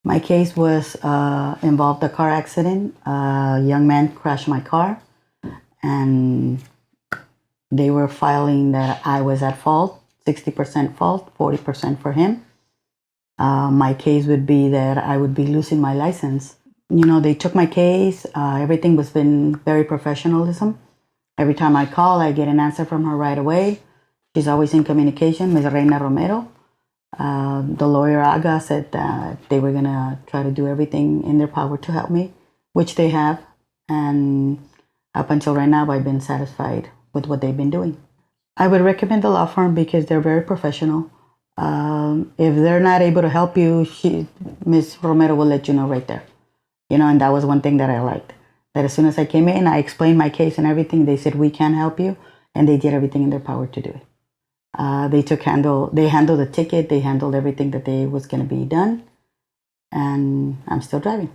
My case was involved a car accident. A young man crashed my car, and they were filing that I was at fault, 60% fault, 40% for him. My case would be that I would be losing my license. They took my case. Everything was been very professionalism. Every time I call, I get an answer from her right away. She's always in communication, Ms. Reina Romero. The lawyer Aga said that they were gonna try to do everything in their power to help me, which they have. And up until right now, I've been satisfied with what they've been doing. I would recommend the law firm because they're very professional. If they're not able to help you, Ms. Romero will let you know right there. And that was one thing that I liked. That as soon as I came in, I explained my case and everything. They said, we can help you. And they did everything in their power to do it. They handled the ticket. They handled everything that they was going to be done. And I'm still driving.